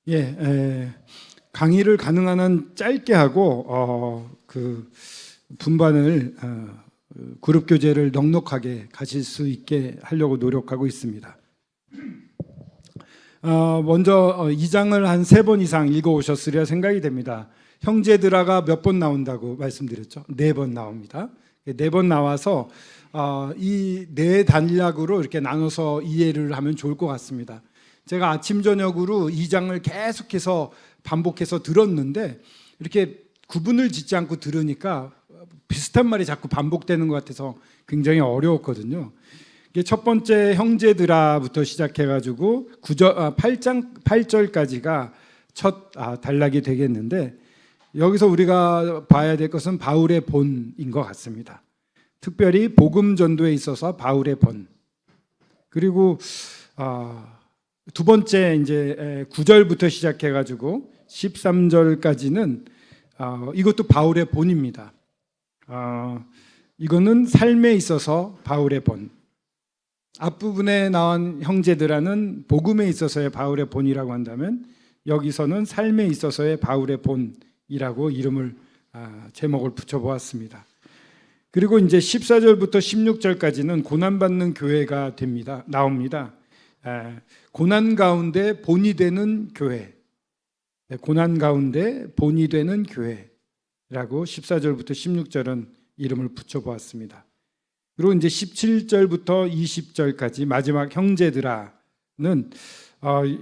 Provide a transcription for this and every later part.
예, 강의를 가능한 한 짧게 하고 그 분반을 그룹 교제를 넉넉하게 가실 수 있게 하려고 노력하고 있습니다. 먼저 2장을 한 3번 이상 읽어 오셨으리라 생각이 됩니다. 형제들아가 몇 번 나온다고 말씀드렸죠? 4번 나옵니다. 4번 나와서 이 4단락으로 이렇게 나눠서 이해를 하면 좋을 것 같습니다. 제가 아침 저녁으로 2장을 계속해서 반복해서 들었는데 이렇게 구분을 짓지 않고 들으니까 비슷한 말이 자꾸 반복되는 것 같아서 굉장히 어려웠거든요. 첫 번째 형제들아부터 시작해가지고 8절까지가 첫 단락이 되겠는데, 여기서 우리가 봐야 될 것은 바울의 본인 것 같습니다. 특별히 복음 전도에 있어서 바울의 본. 그리고 두 번째 이제 9절부터 시작해가지고 13절까지는 이것도 바울의 본입니다. 이거는 삶에 있어서 바울의 본. 앞부분에 나온 형제들아는 복음에 있어서의 바울의 본이라고 한다면, 여기서는 삶에 있어서의 바울의 본이라고 이름을 제목을 붙여보았습니다. 그리고 이제 14절부터 16절까지는 고난받는 교회가 나옵니다. 고난 가운데 본이 되는 교회, 고난 가운데 본이 되는 교회라고 14절부터 16절은 이름을 붙여보았습니다. 그리고 이제 17절부터 20절까지 마지막 형제들아는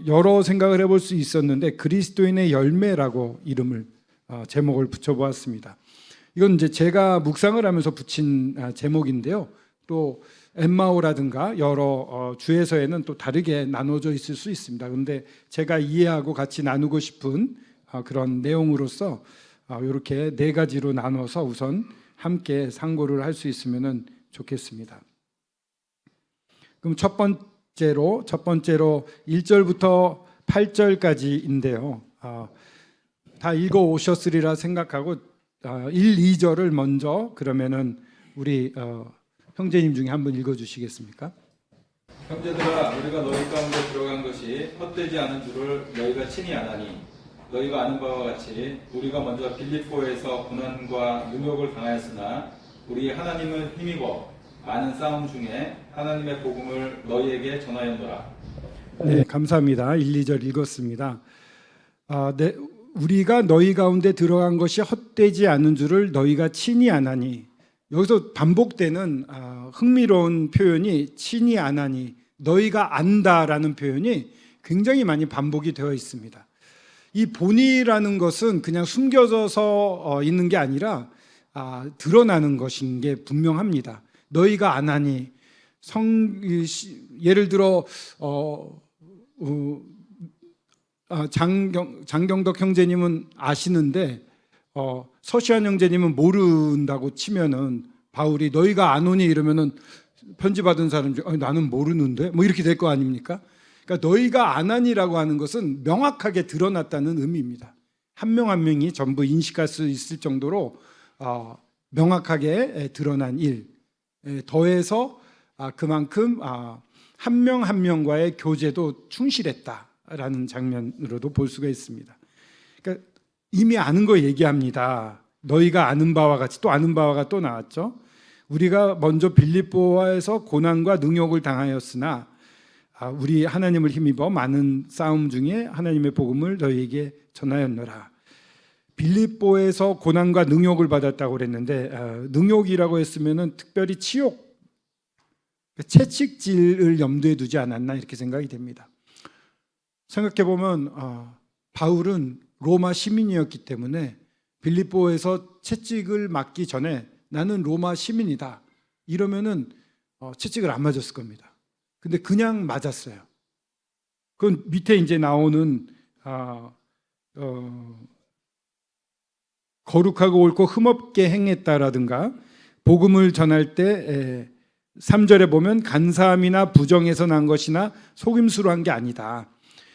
여러 생각을 해볼 수 있었는데 그리스도인의 열매라고 이름을 제목을 붙여보았습니다. 이건 이제 제가 묵상을 하면서 붙인 제목인데요. 또 엠마오라든가 여러 주에서에는 또 다르게 나눠져 있을 수 있습니다. 그런데 제가 이해하고 같이 나누고 싶은 그런 내용으로서 이렇게 4가지로 나눠서 우선 함께 상고를 할 수 있으면 좋겠습니다. 그럼 첫 번째로 1절부터 8절까지인데요. 다 읽어 오셨으리라 생각하고 1, 2절을 먼저 그러면은 우리 형제님 중에 한 분 읽어 주시겠습니까? 형제들아, 우리가 너희 가운데 들어간 것이 헛되지 않은 줄을 너희가 친히 아나니, 너희가 아는 바와 같이 우리가 먼저 빌립보에서 고난과 능욕을 당하였으나 우리 하나님을 힘입어 많은 싸움 중에 하나님의 복음을 너희에게 전하였노라. 네, 감사합니다. 1, 2절 읽었습니다. 우리가 너희 가운데 들어간 것이 헛되지 않은 줄을 너희가 친히 아나니, 여기서 반복되는 흥미로운 표현이 친히 아나니, 너희가 안다라는 표현이 굉장히 많이 반복이 되어 있습니다. 이 본이라는 것은 그냥 숨겨져서 있는 게 아니라 드러나는 것인 게 분명합니다. 너희가 아나니, 예를 들어 장경덕 형제님은 아시는데 서시한 형제님은 모른다고 치면은 바울이 너희가 아노니 이러면은 편지 받은 사람 중에 나는 모르는데 뭐 이렇게 될 거 아닙니까? 그러니까 너희가 아나니라고 하는 것은 명확하게 드러났다는 의미입니다. 한 명 한 명이 전부 인식할 수 있을 정도로 명확하게 드러난 일, 더해서 그만큼 한 명 한 명과의 교제도 충실했다라는 장면으로도 볼 수가 있습니다. 그러니까 이미 아는 거 얘기합니다. 너희가 아는 바와 같이, 또 아는 바가 또 나왔죠. 우리가 먼저 빌립보에서 고난과 능욕을 당하였으나 우리 하나님을 힘입어 많은 싸움 중에 하나님의 복음을 너희에게 전하였노라. 빌립보에서 고난과 능욕을 받았다고 그랬는데, 능욕이라고 했으면은 특별히 치욕, 채찍질을 염두에 두지 않았나 이렇게 생각이 됩니다. 생각해 보면 바울은 로마 시민이었기 때문에 빌립보에서 채찍을 맞기 전에 나는 로마 시민이다 이러면은 채찍을 안 맞았을 겁니다. 근데 그냥 맞았어요. 그건 밑에 이제 나오는 거룩하고 옳고 흠없게 행했다라든가, 복음을 전할 때 3절에 보면 간사함이나 부정에서 난 것이나 속임수로 한 게 아니다.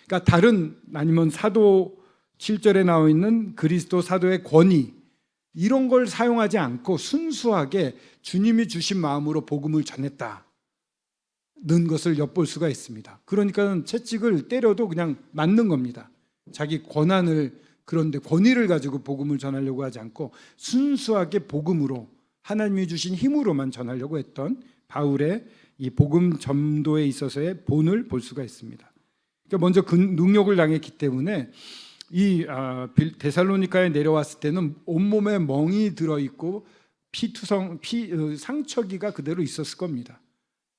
그러니까 다른, 아니면 사도 7절에 나와 있는 그리스도 사도의 권위, 이런 걸 사용하지 않고 순수하게 주님이 주신 마음으로 복음을 전했다는 것을 엿볼 수가 있습니다. 그러니까 채찍을 때려도 그냥 맞는 겁니다. 자기 권한을 그런데 권위를 가지고 복음을 전하려고 하지 않고 순수하게 복음으로 하나님이 주신 힘으로만 전하려고 했던 바울의 이 복음 전도에 있어서의 본을 볼 수가 있습니다. 그러니까 먼저 그 능욕을 당했기 때문에 이 데살로니카에 내려왔을 때는 온몸에 멍이 들어 있고 상처기가 그대로 있었을 겁니다.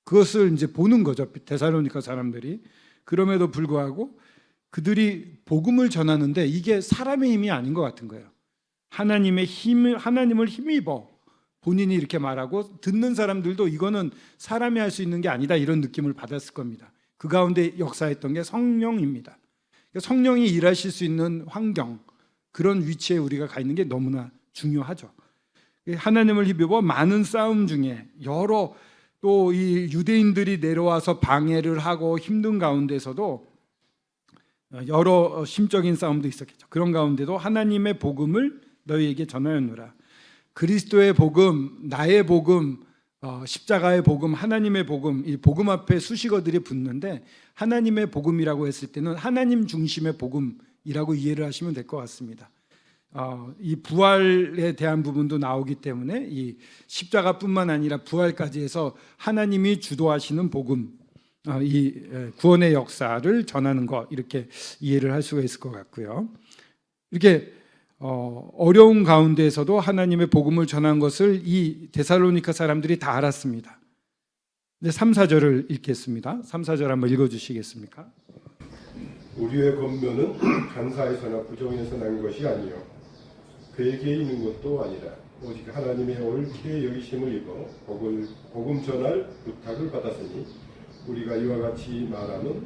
그것을 이제 보는 거죠, 데살로니카 사람들이. 그럼에도 불구하고 그들이 복음을 전하는데 이게 사람의 힘이 아닌 것 같은 거예요. 하나님의 힘을, 하나님을 힘입어 본인이 이렇게 말하고 듣는 사람들도 이거는 사람이 할 수 있는 게 아니다, 이런 느낌을 받았을 겁니다. 그 가운데 역사했던 게 성령입니다. 성령이 일하실 수 있는 환경, 그런 위치에 우리가 가 있는 게 너무나 중요하죠. 하나님을 힘입어 많은 싸움 중에 여러 또 이 유대인들이 내려와서 방해를 하고 힘든 가운데서도 여러 심적인 싸움도 있었겠죠. 그런 가운데도 하나님의 복음을 너희에게 전하였노라. 그리스도의 복음, 나의 복음, 십자가의 복음, 하나님의 복음, 이 복음 앞에 수식어들이 붙는데 하나님의 복음이라고 했을 때는 하나님 중심의 복음이라고 이해를 하시면 될 것 같습니다. 이 부활에 대한 부분도 나오기 때문에 이 십자가뿐만 아니라 부활까지 해서 하나님이 주도하시는 복음, 이 구원의 역사를 전하는 것, 이렇게 이해를 할 수가 있을 것 같고요. 이렇게 어려운 가운데에서도 하나님의 복음을 전한 것을 이 데살로니가 사람들이 다 알았습니다. 3, 4절을 읽겠습니다. 3, 4절 한번 읽어주시겠습니까? 우리의 권면은 간사에서나 부정에서 난 것이 아니요 그에게 있는 것도 아니라 오직 하나님의 옳게 여기심을 입어 복음 전할 부탁을 받았으니 우리가 이와 같이 말하는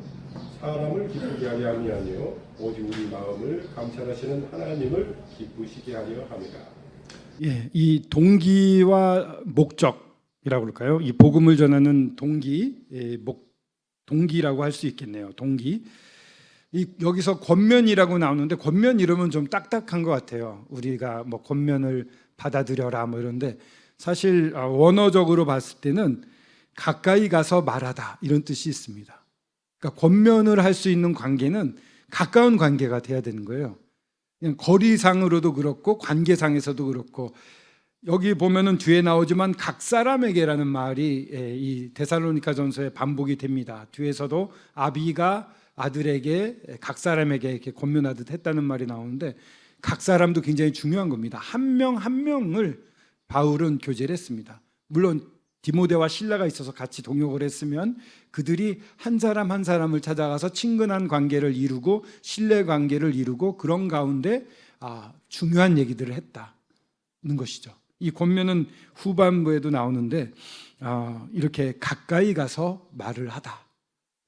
사람을 기쁘게 하려 함이 아니요 오직 우리 마음을 감찰하시는 하나님을 기쁘시게 하려 함이라. 예, 이 동기와 목적이라고 그럴까요? 이 복음을 전하는 동기라고 할 수 있겠네요. 동기. 여기서 권면이라고 나오는데 권면 이러면 좀 딱딱한 것 같아요. 우리가 뭐 권면을 받아들여라 뭐 이런데 사실 원어적으로 봤을 때는 가까이 가서 말하다, 이런 뜻이 있습니다. 그러니까 권면을 할 수 있는 관계는 가까운 관계가 돼야 되는 거예요. 그냥 거리상으로도 그렇고 관계상에서도 그렇고, 여기 보면은 뒤에 나오지만 각 사람에게라는 말이 이 데살로니가 전서에 반복이 됩니다. 뒤에서도 아비가 아들에게 각 사람에게 이렇게 권면하듯 했다는 말이 나오는데 각 사람도 굉장히 중요한 겁니다. 한 명 한 명을 바울은 교제를 했습니다. 물론 디모데와 실라가 있어서 같이 동역을 했으면 그들이 한 사람 한 사람을 찾아가서 친근한 관계를 이루고 신뢰 관계를 이루고 그런 가운데 중요한 얘기들을 했다는 것이죠. 이 권면은 후반부에도 나오는데 이렇게 가까이 가서 말을 하다,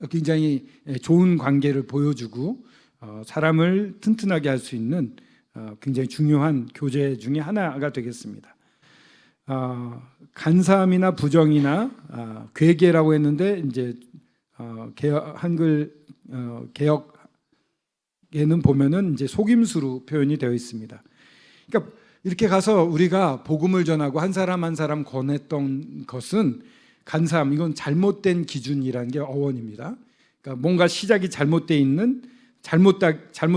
굉장히 좋은 관계를 보여주고 사람을 튼튼하게 할 수 있는 굉장히 중요한 교제 중에 하나가 되겠습니다. 간사함이나 부정이나 괴계라고 했는데 이제 한글 개역에는 보면은 이제 속임수로 표현이 되어 있습니다. 그러니까 이렇게 가서 우리가 복음을 전하고 한 사람 한 사람 권했던 것은 간사함, 이건 잘못된 기준이라는 게 어원입니다. 그러니까 뭔가 시작이 잘못되어 있는 잘못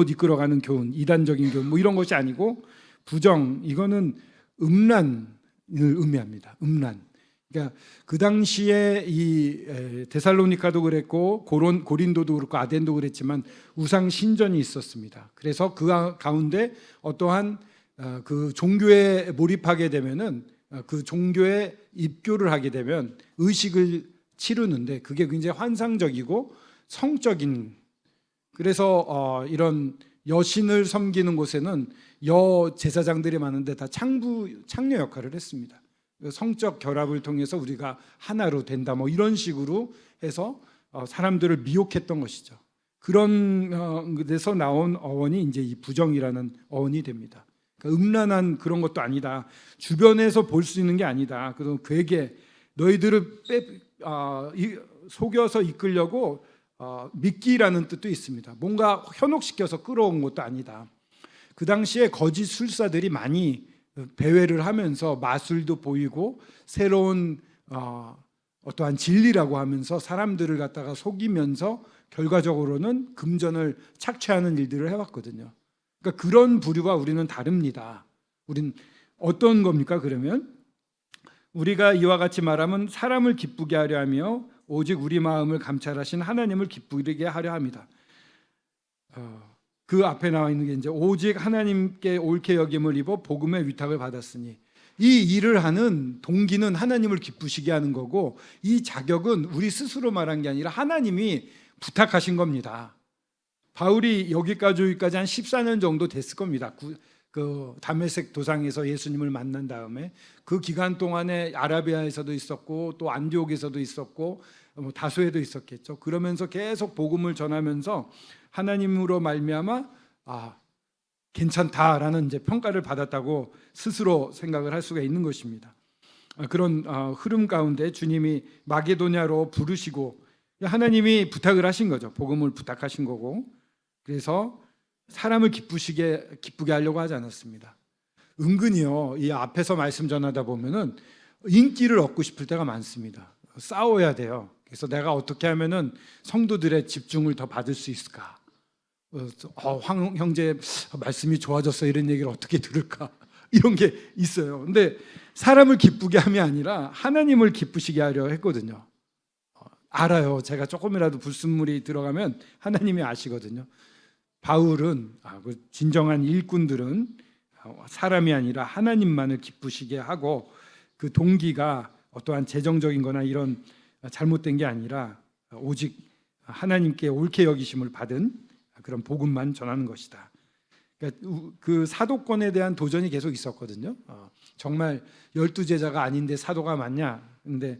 이끌어가는 교훈, 이단적인 교훈 뭐 이런 것이 아니고, 부정, 이거는 음란을 의미합니다. 음란. 그러니까 그 당시에 이 데살로니카도 그랬고 고린도도 그렇고 아덴도 그랬지만 우상 신전이 있었습니다. 그래서 그 가운데 어떠한 그 종교에 몰입하게 되면은 그 종교에 입교를 하게 되면 의식을 치르는데 그게 굉장히 환상적이고 성적인, 그래서 이런 여신을 섬기는 곳에는 여 제사장들이 많은데 다 창녀 역할을 했습니다. 성적 결합을 통해서 우리가 하나로 된다 뭐 이런 식으로 해서 사람들을 미혹했던 것이죠. 그런 데서 나온 어원이 이제 이 부정이라는 어원이 됩니다. 그러니까 음란한 그런 것도 아니다. 주변에서 볼 수 있는 게 아니다. 그런 괴계, 너희들을 속여서 이끌려고 믿기라는 뜻도 있습니다. 뭔가 현혹시켜서 끌어온 것도 아니다. 그 당시에 거짓 술사들이 많이 배회를 하면서 마술도 보이고 새로운 어떠한 진리라고 하면서 사람들을 갖다가 속이면서 결과적으로는 금전을 착취하는 일들을 해왔거든요. 그러니까 그런 부류가 우리는 다릅니다. 우린 어떤 겁니까? 그러면 우리가 이와 같이 말하면 사람을 기쁘게 하려 하며 오직 우리 마음을 감찰하신 하나님을 기쁘게 하려 합니다. 그 앞에 나와 있는 게 이제 오직 하나님께 옳게 여김을 입어 복음의 위탁을 받았으니, 이 일을 하는 동기는 하나님을 기쁘시게 하는 거고, 이 자격은 우리 스스로 말한 게 아니라 하나님이 부탁하신 겁니다. 바울이 여기까지 한 14년 정도 됐을 겁니다. 그 다메섹 도상에서 예수님을 만난 다음에 그 기간 동안에 아라비아에서도 있었고 또 안디옥에서도 있었고 다소에도 있었겠죠. 그러면서 계속 복음을 전하면서 하나님으로 말미암아 괜찮다라는 이제 평가를 받았다고 스스로 생각을 할 수가 있는 것입니다. 그런 흐름 가운데 주님이 마게도냐로 부르시고 하나님이 부탁을 하신 거죠. 복음을 부탁하신 거고, 그래서 사람을 기쁘게 하려고 하지 않았습니다. 은근히요, 이 앞에서 말씀 전하다 보면은 인기를 얻고 싶을 때가 많습니다. 싸워야 돼요. 그래서 내가 어떻게 하면은 성도들의 집중을 더 받을 수 있을까? 황 형제 말씀이 좋아졌어, 이런 얘기를 어떻게 들을까? 이런 게 있어요. 근데 사람을 기쁘게 함이 아니라 하나님을 기쁘시게 하려 했거든요. 알아요. 제가 조금이라도 불순물이 들어가면 하나님이 아시거든요. 바울은 그 진정한 일꾼들은 사람이 아니라 하나님만을 기쁘시게 하고, 그 동기가 어떠한 재정적인 거나 이런 잘못된 게 아니라 오직 하나님께 옳게 여기심을 받은 그런 복음만 전하는 것이다. 그러니까 그 사도권에 대한 도전이 계속 있었거든요. 정말 12제자가 아닌데 사도가 맞냐? 근데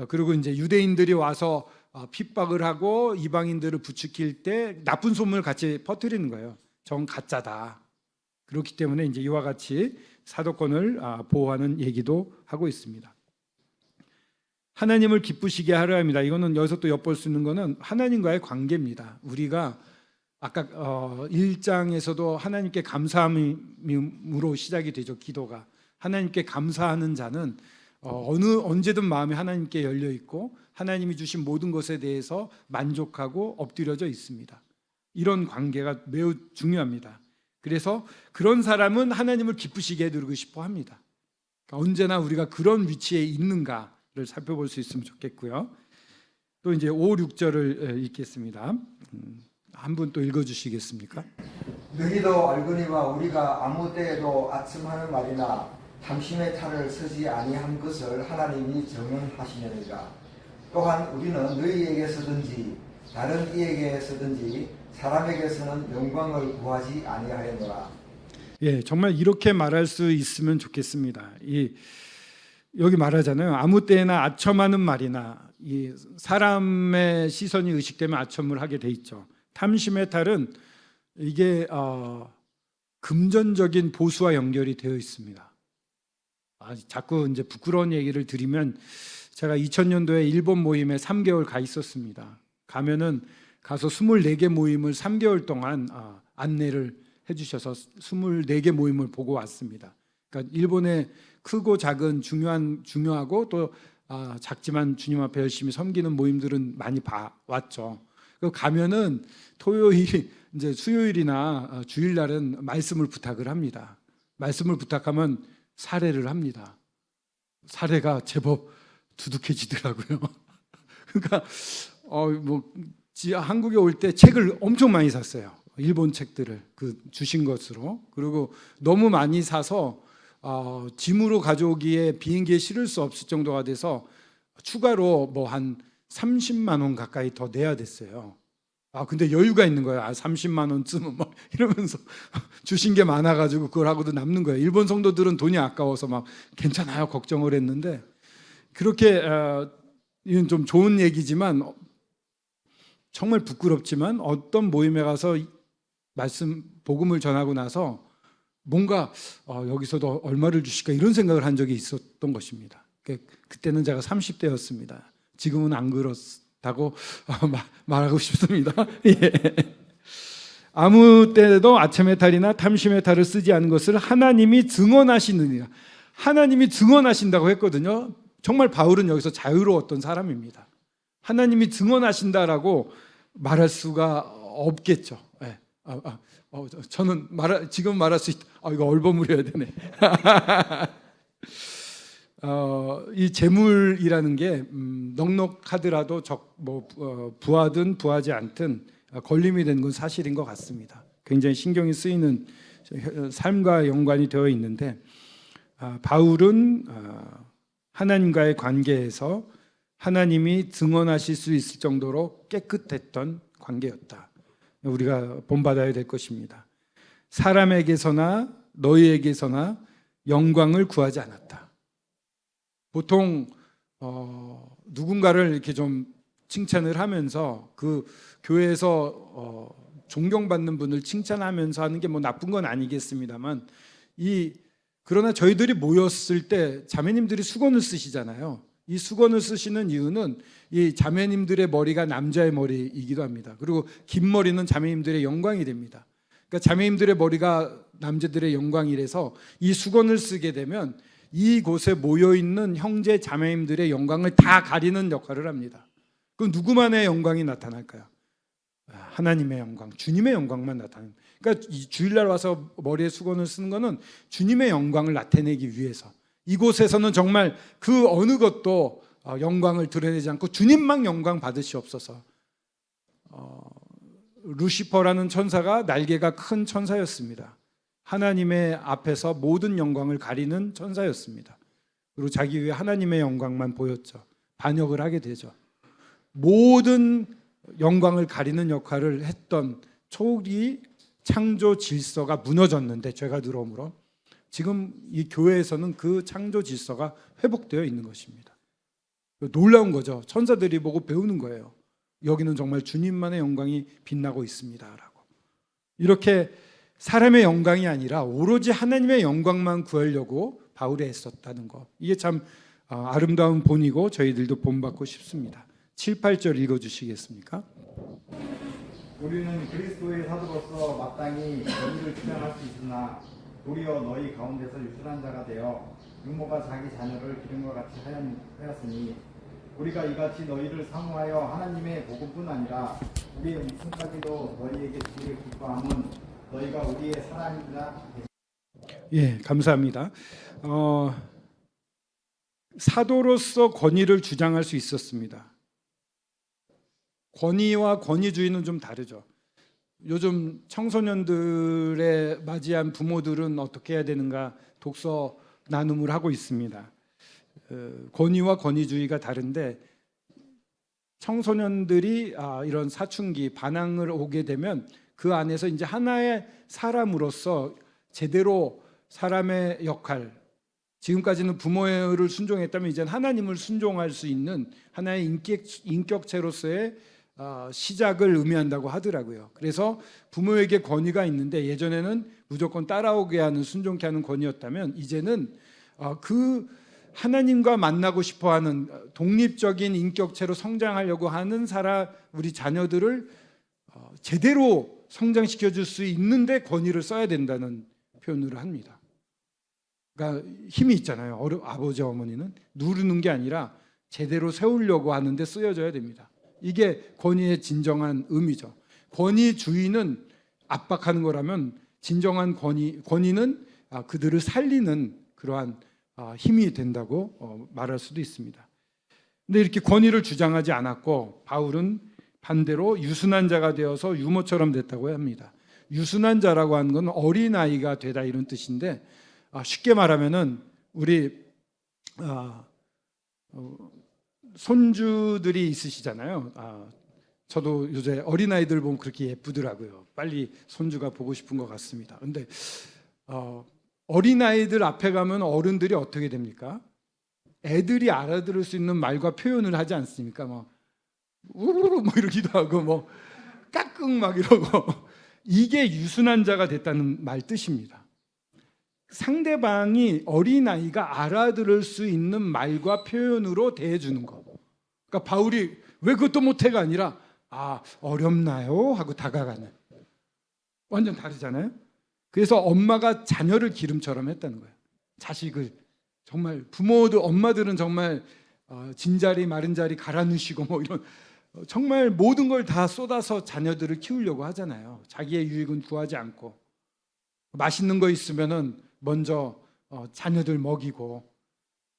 그리고 이제 유대인들이 와서 핍박을 하고 이방인들을 부추길 때 나쁜 소문을 같이 퍼뜨리는 거예요. 정 가짜다. 그렇기 때문에 이제 이와 같이 사도권을 보호하는 얘기도 하고 있습니다. 하나님을 기쁘시게 하려 합니다. 이거는 여기서 또 엿볼 수 있는 거는 하나님과의 관계입니다. 우리가 아까 1장에서도 하나님께 감사함으로 시작이 되죠. 기도가 하나님께 감사하는 자는 언제든 마음이 하나님께 열려 있고 하나님이 주신 모든 것에 대해서 만족하고 엎드려져 있습니다. 이런 관계가 매우 중요합니다. 그래서 그런 사람은 하나님을 기쁘시게 해드리고 싶어 합니다. 그러니까 언제나 우리가 그런 위치에 있는가를 살펴볼 수 있으면 좋겠고요. 또 이제 5, 6절을 읽겠습니다. 한 분 또 읽어주시겠습니까? 너희도 알거니와 우리가 아무 때에도 아첨하는 말이나 탐심의 탈을 서지 아니한 것을 하나님이 정언하시느니라. 또한 우리는 너희에게서든지 다른 이에게서든지 사람에게서는 영광을 구하지 아니하였노라. 예, 정말 이렇게 말할 수 있으면 좋겠습니다. 여기 말하잖아요. 아무 때나 아첨하는 말이나, 이 사람의 시선이 의식되면 아첨을 하게 돼 있죠. 탐심의 탈은 이게 금전적인 보수와 연결이 되어 있습니다. 자꾸 이제 부끄러운 얘기를 드리면, 제가 2000년도에 일본 모임에 3개월 가 있었습니다. 가면은 가서 24개 모임을 3개월 동안 안내를 해주셔서 24개 모임을 보고 왔습니다. 그러니까 일본의 크고 작은 중요하고 또 작지만 주님 앞에 열심히 섬기는 모임들은 많이 봐왔죠. 가면은 토요일, 이제 수요일이나 주일날은 말씀을 부탁을 합니다. 말씀을 부탁하면 사례를 합니다. 사례가 제법 두둑해지더라고요. 그러니까 한국에 올 때 책을 엄청 많이 샀어요. 일본 책들을 주신 것으로. 그리고 너무 많이 사서 짐으로 가져오기에 비행기에 실을 수 없을 정도가 돼서 추가로 한 30만 원 가까이 더 내야 됐어요. 근데 여유가 있는 거예요. 30만 원쯤은 막 이러면서 주신 게 많아가지고 그걸 하고도 남는 거예요. 일본 성도들은 돈이 아까워서 막 괜찮아요 걱정을 했는데, 그렇게 이건 좀 좋은 얘기지만 정말 부끄럽지만 어떤 모임에 가서 복음을 전하고 나서 뭔가 여기서도 얼마를 주실까 이런 생각을 한 적이 있었던 것입니다. 그때는 제가 30대였습니다. 지금은 안 그렇다고 말하고 싶습니다. 예. 아무 때에도 아첨의 탈이나 탐심의 탈을 쓰지 않은 것을 하나님이 증언하시느니라. 하나님이 증언하신다고 했거든요. 정말 바울은 여기서 자유로웠던 사람입니다. 하나님이 증언하신다라고 말할 수가 없겠죠. 예. 저는 지금 말할 수 있다. 이거 얼버무려야 되네. 이 재물이라는 게 넉넉하더라도 부하든 부하지 않든 걸림이 되는 건 사실인 것 같습니다. 굉장히 신경이 쓰이는 삶과 연관이 되어 있는데 바울은 하나님과의 관계에서 하나님이 증언하실 수 있을 정도로 깨끗했던 관계였다. 우리가 본받아야 될 것입니다. 사람에게서나 너희에게서나 영광을 구하지 않았다. 보통 누군가를 이렇게 좀 칭찬을 하면서 그 교회에서 존경받는 분을 칭찬하면서 하는 게 뭐 나쁜 건 아니겠습니다만 그러나 저희들이 모였을 때 자매님들이 수건을 쓰시잖아요. 이 수건을 쓰시는 이유는 이 자매님들의 머리가 남자의 머리이기도 합니다. 그리고 긴 머리는 자매님들의 영광이 됩니다. 그러니까 자매님들의 머리가 남자들의 영광이라서 이 수건을 쓰게 되면 이곳에 모여있는 형제 자매님들의 영광을 다 가리는 역할을 합니다. 그럼 누구만의 영광이 나타날까요? 하나님의 영광, 주님의 영광만 나타나는. 그러니까 이 주일날 와서 머리에 수건을 쓰는 것은 주님의 영광을 나타내기 위해서. 이곳에서는 정말 그 어느 것도 영광을 드러내지 않고 주님만 영광 받으시옵소서. 루시퍼라는 천사가 날개가 큰 천사였습니다. 하나님의 앞에서 모든 영광을 가리는 천사였습니다. 그리고 자기 위해 하나님의 영광만 보였죠. 반역을 하게 되죠. 모든 영광을 가리는 역할을 했던 초기 창조 질서가 무너졌는데 죄가 들어오므로 지금 이 교회에서는 그 창조 질서가 회복되어 있는 것입니다. 놀라운 거죠. 천사들이 보고 배우는 거예요. 여기는 정말 주님만의 영광이 빛나고 있습니다라고. 이렇게 사람의 영광이 아니라 오로지 하나님의 영광만 구하려고 바울이 애썼다는 것. 이게 참 아름다운 본이고 저희들도 본받고 싶습니다. 7, 8절 읽어주시겠습니까? 우리는 그리스도의 사도로서 마땅히 너희를 주장할 수 있으나 도리어 너희 가운데서 유순한 자가 되어 육모가 자기 자녀를 기름과 같이 하였으니 우리가 이같이 너희를 사모하여 하나님의 복음뿐 아니라 우리의 목숨까지도 너희에게 주기를 기뻐함은 너희가 우리의 사랑이라. 예, 감사합니다. 사도로서 권위를 주장할 수 있었습니다. 권위와 권위주의는 좀 다르죠. 요즘 청소년들의 맞이한 부모들은 어떻게 해야 되는가 독서 나눔을 하고 있습니다. 권위와 권위주의가 다른데 청소년들이 이런 사춘기 반항을 오게 되면 그 안에서 이제 하나의 사람으로서 제대로 사람의 역할, 지금까지는 부모를 순종했다면 이제는 하나님을 순종할 수 있는 하나의 인격체로서의 시작을 의미한다고 하더라고요. 그래서 부모에게 권위가 있는데 예전에는 무조건 따라오게 하는 순종케 하는 권위였다면 이제는 그 하나님과 만나고 싶어하는 독립적인 인격체로 성장하려고 하는 우리 자녀들을 제대로 성장시켜 줄 수 있는데 권위를 써야 된다는 표현을 합니다. 그러니까 힘이 있잖아요. 아버지 어머니는 누르는 게 아니라 제대로 세우려고 하는데 쓰여져야 됩니다. 이게 권위의 진정한 의미죠. 권위주의는 압박하는 거라면 진정한 권위는 그들을 살리는 그러한 힘이 된다고 말할 수도 있습니다. 근데 이렇게 권위를 주장하지 않았고 바울은 반대로 유순한 자가 되어서 유모처럼 됐다고 합니다. 유순한 자라고 하는 건 어린아이가 되다 이런 뜻인데 쉽게 말하면은 우리 손주들이 있으시잖아요. 저도 요새 어린아이들 보면 그렇게 예쁘더라고요. 빨리 손주가 보고 싶은 것 같습니다. 근데 어린아이들 앞에 가면 어른들이 어떻게 됩니까? 애들이 알아들을 수 있는 말과 표현을 하지 않습니까? 뭐 우르르 뭐 이러기도 하고 뭐 까꿍 막 이러고 이게 유순한 자가 됐다는 말 뜻입니다. 상대방이 어린아이가 알아들을 수 있는 말과 표현으로 대해주는 거. 그러니까 바울이 왜 그것도 못해가 아니라 어렵나요? 하고 다가가는. 완전 다르잖아요. 그래서 엄마가 자녀를 기름처럼 했다는 거예요. 자식을 정말 엄마들은 정말 진자리 마른 자리 갈아 넣으시고 뭐 이런 정말 모든 걸 다 쏟아서 자녀들을 키우려고 하잖아요. 자기의 유익은 구하지 않고 맛있는 거 있으면은 먼저 자녀들 먹이고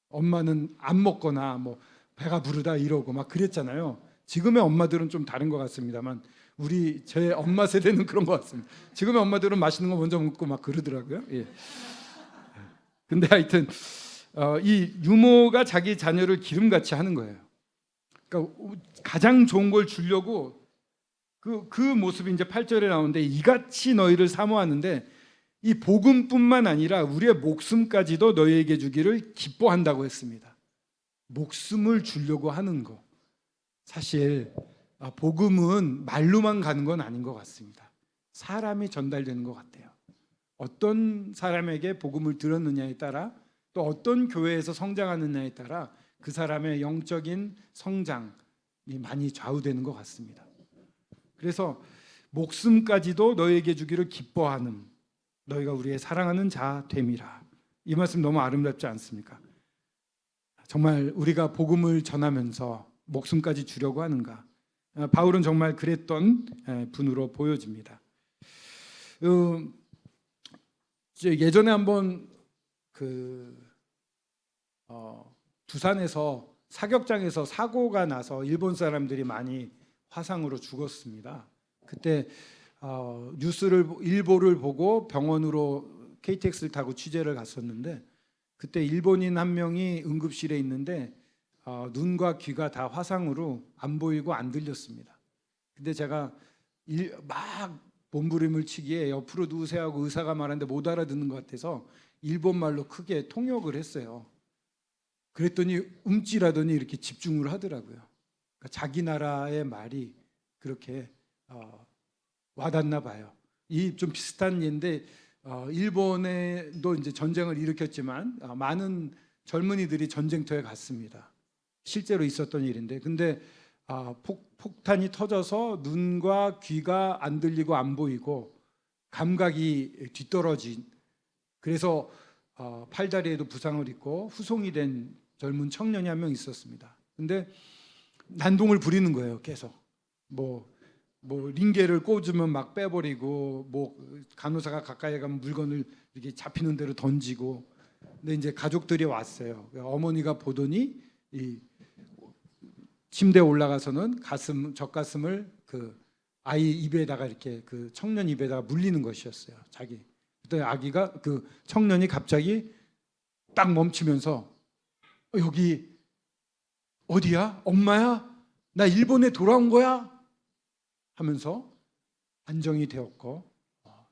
엄마는 안 먹거나 뭐 배가 부르다 이러고 막 그랬잖아요. 지금의 엄마들은 좀 다른 것 같습니다만 제 엄마 세대는 그런 것 같습니다. 지금의 엄마들은 맛있는 거 먼저 먹고 막 그러더라고요. 예. 근데 하여튼 이 유모가 자기 자녀를 기름같이 하는 거예요. 그러니까 가장 좋은 걸 주려고 그 모습이 이제 8절에 나오는데 이같이 너희를 사모하는데 이 복음뿐만 아니라 우리의 목숨까지도 너희에게 주기를 기뻐한다고 했습니다. 목숨을 주려고 하는 거. 사실 복음은 말로만 가는 건 아닌 것 같습니다. 사람이 전달되는 것 같아요. 어떤 사람에게 복음을 들었느냐에 따라 또 어떤 교회에서 성장하느냐에 따라 그 사람의 영적인 성장이 많이 좌우되는 것 같습니다. 그래서 목숨까지도 너희에게 주기를 기뻐하는 너희가 우리의 사랑하는 자 됨이라. 이 말씀 너무 아름답지 않습니까? 정말 우리가 복음을 전하면서 목숨까지 주려고 하는가? 바울은 정말 그랬던 분으로 보여집니다. 예전에 한번 두산에서 사격장에서 사고가 나서 일본 사람들이 많이 화상으로 죽었습니다. 그때 일보를 보고 병원으로 KTX를 타고 취재를 갔었는데 그때 일본인 한 명이 응급실에 있는데 눈과 귀가 다 화상으로 안 보이고 안 들렸습니다. 근데 제가 막 몸부림을 치기에 옆으로 누우세요 하고 의사가 말하는데 못 알아듣는 것 같아서 일본말로 크게 통역을 했어요. 그랬더니 움찔하더니 이렇게 집중을 하더라고요. 그러니까 자기 나라의 말이 그렇게 와닿나 봐요. 이 좀 비슷한 예인데 일본에도 이제 전쟁을 일으켰지만 많은 젊은이들이 전쟁터에 갔습니다. 실제로 있었던 일인데, 근데 폭탄이 터져서 눈과 귀가 안 들리고 안 보이고 감각이 뒤떨어진, 그래서 팔다리에도 부상을 입고 후송이 된 젊은 청년이 한 명 있었습니다. 근데 난동을 부리는 거예요. 계속 뭐 링게를 꽂으면 막 빼버리고, 뭐 간호사가 가까이 가면 물건을 이렇게 잡히는 대로 던지고. 근데 이제 가족들이 왔어요. 어머니가 보더니 이 침대에 올라가서는 젖가슴을 그 아이 입에다가 이렇게 그 청년 입에다가 물리는 것이었어요. 자기. 그때 아기가 그 청년이 갑자기 딱 멈추면서 여기 어디야? 엄마야? 나 일본에 돌아온 거야? 하면서 안정이 되었고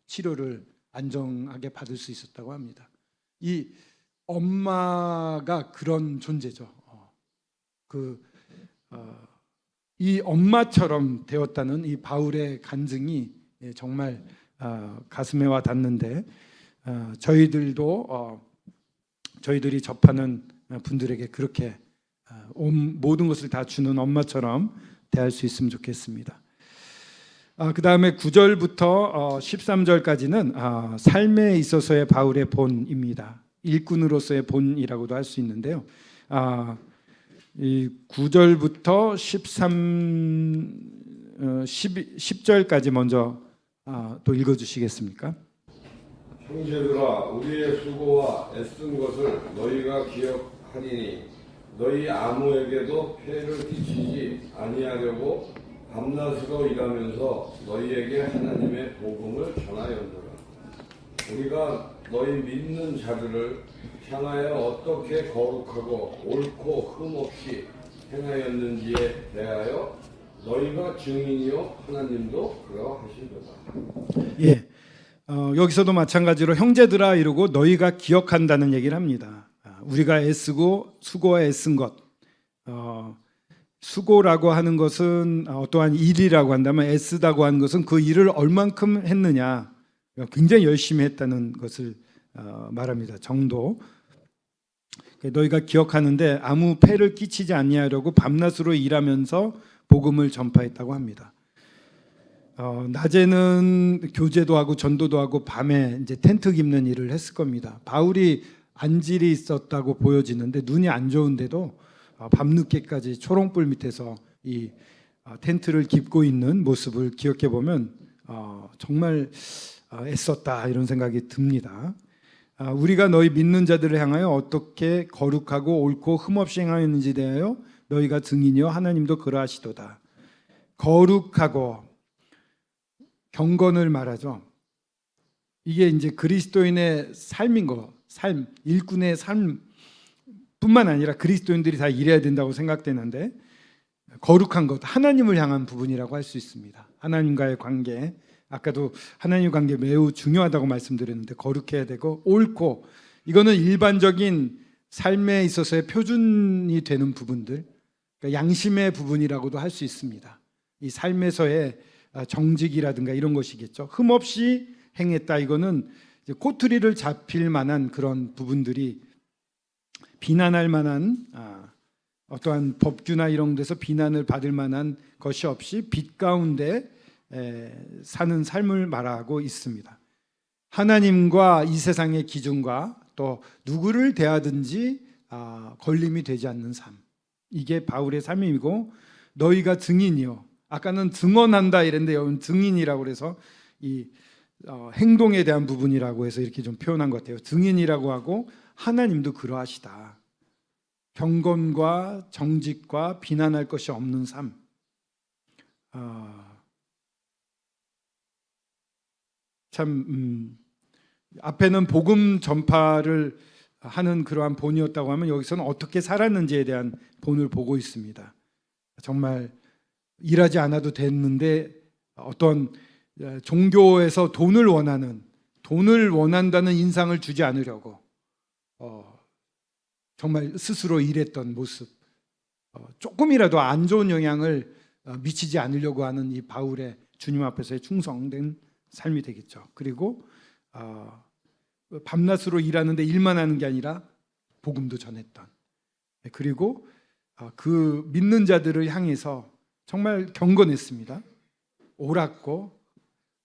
치료를 안정하게 받을 수 있었다고 합니다. 이 엄마가 그런 존재죠. 이 엄마처럼 되었다는 이 바울의 간증이 정말 가슴에 와 닿는데, 저희들이 접하는 분들에게 그렇게 모든 것을 다 주는 엄마처럼 대할 수 있으면 좋겠습니다. 그 다음에 9절부터 13절까지는 삶에 있어서의 바울의 본입니다. 일꾼으로서의 본이라고도 할 수 있는데요. 이 9절부터 10절까지 먼저 또 읽어주시겠습니까? 형제들아, 우리의 수고와 애쓴 것을 너희가 기억하리니 너희 아무에게도 폐를 끼치지 아니하려고 밤낮으로 일하면서 너희에게 하나님의 복음을 전하였노라. 우리가 너희 믿는 자들을 향하여 어떻게 거룩하고 옳고 흠없이 행하였는지에 대하여 너희가 증인이요 하나님도 그러하시도다. 예, 여기서도 마찬가지로 형제들아 이러고 너희가 기억한다는 얘기를 합니다. 우리가 애쓰고 수고와 애쓴 것, 수고라고 하는 것은 어떠한 일이라고 한다면 애쓰다고 하는 것은 그 일을 얼만큼 했느냐, 굉장히 열심히 했다는 것을 말합니다. 정도. 너희가 기억하는데 아무 폐를 끼치지 아니하려고 밤낮으로 일하면서 복음을 전파했다고 합니다. 낮에는 교제도 하고 전도도 하고 밤에 이제 텐트 깁는 일을 했을 겁니다. 바울이 안질이 있었다고 보여지는데 눈이 안 좋은데도 밤늦게까지 초롱불 밑에서 이 텐트를 깁고 있는 모습을 기억해 보면 정말 애썼다 이런 생각이 듭니다. 우리가 너희 믿는 자들을 향하여 어떻게 거룩하고 옳고 흠없이 행하였는지 대하여 너희가 증인이요 하나님도 그러하시도다. 거룩하고 경건을 말하죠. 이게 이제 그리스도인의 삶인 거, 삶, 일꾼의 삶뿐만 아니라 그리스도인들이 다 이래야 된다고 생각되는데, 거룩한 것, 하나님을 향한 부분이라고 할 수 있습니다. 하나님과의 관계, 아까도 하나님 관계 매우 중요하다고 말씀드렸는데 거룩해야 되고, 옳고, 이거는 일반적인 삶에 있어서의 표준이 되는 부분들, 그러니까 양심의 부분이라고도 할 수 있습니다. 이 삶에서의 정직이라든가 이런 것이겠죠. 흠없이 행했다, 이거는 이제 꼬투리를 잡힐 만한 그런 부분들이, 비난할 만한 어떠한 법규나 이런 데서 비난을 받을 만한 것이 없이 빛 가운데 사는 삶을 말하고 있습니다. 하나님과 이 세상의 기준과 또 누구를 대하든지 걸림이 되지 않는 삶, 이게 바울의 삶이고, 너희가 증인이요, 아까는 증언한다 이랬는데 여기는 증인이라고 그래서 이 행동에 대한 부분이라고 해서 이렇게 좀 표현한 것 같아요. 증인이라고 하고 하나님도 그러하시다. 경건과 정직과 비난할 것이 없는 삶. 앞에는 복음 전파를 하는 그러한 본이었다고 하면, 여기서는 어떻게 살았는지에 대한 본을 보고 있습니다. 정말 일하지 않아도 됐는데 어떤 종교에서 돈을 원한다는 인상을 주지 않으려고 정말 스스로 일했던 모습, 조금이라도 안 좋은 영향을 미치지 않으려고 하는 이 바울의 주님 앞에서의 충성된 삶이 되겠죠. 그리고 밤낮으로 일하는데 일만 하는 게 아니라 복음도 전했던, 그리고 그 믿는 자들을 향해서 정말 경건했습니다. 옳았고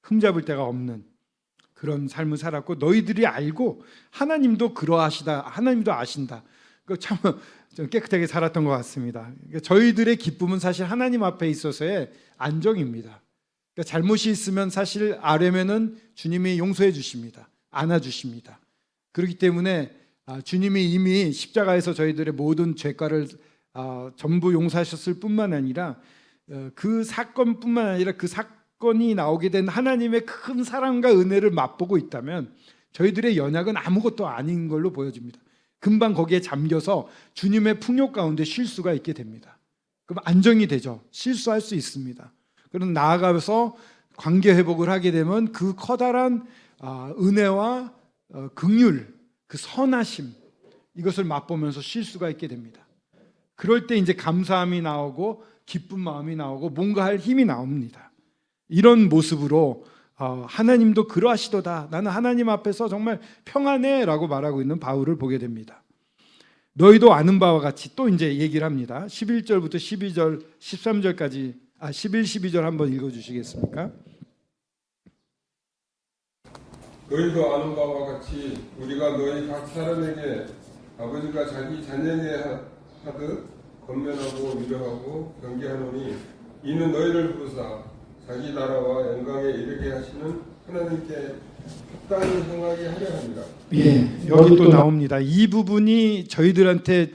흠잡을 데가 없는 그런 삶을 살았고, 너희들이 알고 하나님도 그러하시다, 하나님도 아신다. 참 깨끗하게 살았던 것 같습니다. 저희들의 기쁨은 사실 하나님 앞에 있어서의 안정입니다. 잘못이 있으면 사실 아뢰면은 주님이 용서해 주십니다. 안아주십니다. 그렇기 때문에 주님이 이미 십자가에서 저희들의 모든 죄가를 전부 용서하셨을 뿐만 아니라, 그 사건뿐만 아니라 그 사건이 나오게 된 하나님의 큰 사랑과 은혜를 맛보고 있다면 저희들의 연약은 아무것도 아닌 걸로 보여집니다. 금방 거기에 잠겨서 주님의 풍요 가운데 쉴 수가 있게 됩니다. 그럼 안정이 되죠. 실수할 수 있습니다. 그럼 나아가서 관계 회복을 하게 되면 그 커다란 은혜와 긍휼, 그 선하심, 이것을 맛보면서 쉴 수가 있게 됩니다. 그럴 때 이제 감사함이 나오고 기쁜 마음이 나오고 뭔가 할 힘이 나옵니다. 이런 모습으로 하나님도 그러하시도다, 나는 하나님 앞에서 정말 평안해 라고 말하고 있는 바울을 보게 됩니다. 너희도 아는 바와 같이, 또 이제 얘기를 합니다. 11절부터 12절 13절까지 11, 12절 한번 읽어주시겠습니까? 너희도 아는 바와 같이 우리가 너희 각 사람에게 아버지가 자기 자녀에게 하듯 권면하고 위로하고 경계하노니, 이는 너희를 부르사 자기 나라와 영광에 이르게 하시는 하나님께 합당히 행하게 하려 합니다. 예, 여기 또 나옵니다. 이 부분이 저희들한테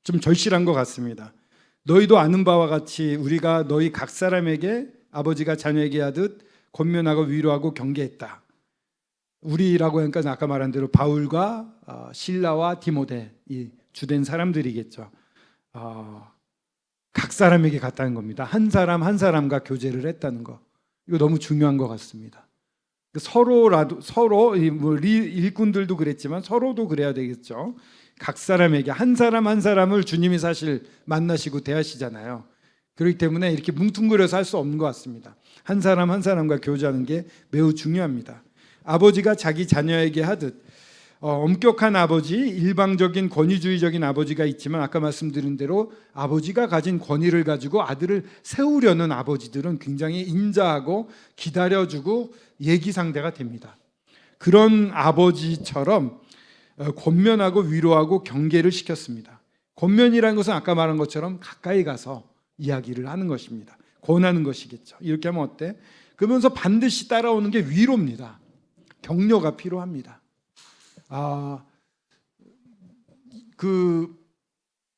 좀 절실한 것 같습니다. 너희도 아는 바와 같이 우리가 너희 각 사람에게 아버지가 자녀에게 하듯 권면하고 위로하고 경계했다. 우리라고 하니까 아까 말한 대로 바울과 실라와 디모데, 이 주된 사람들이겠죠. 각 사람에게 갔다는 겁니다. 한 사람 한 사람과 교제를 했다는 거, 이거 너무 중요한 것 같습니다. 서로 일꾼들도 그랬지만 서로도 그래야 되겠죠. 각 사람에게, 한 사람 한 사람을 주님이 사실 만나시고 대하시잖아요. 그렇기 때문에 이렇게 뭉뚱그려서 할 수 없는 것 같습니다. 한 사람 한 사람과 교제하는 게 매우 중요합니다. 아버지가 자기 자녀에게 하듯, 엄격한 아버지, 일방적인 권위주의적인 아버지가 있지만 아까 말씀드린 대로 아버지가 가진 권위를 가지고 아들을 세우려는 아버지들은 굉장히 인자하고 기다려주고 예기 상대가 됩니다. 그런 아버지처럼 권면하고 위로하고 경계를 시켰습니다. 권면이라는 것은 아까 말한 것처럼 가까이 가서 이야기를 하는 것입니다. 권하는 것이겠죠. 이렇게 하면 어때? 그러면서 반드시 따라오는 게 위로입니다. 격려가 필요합니다.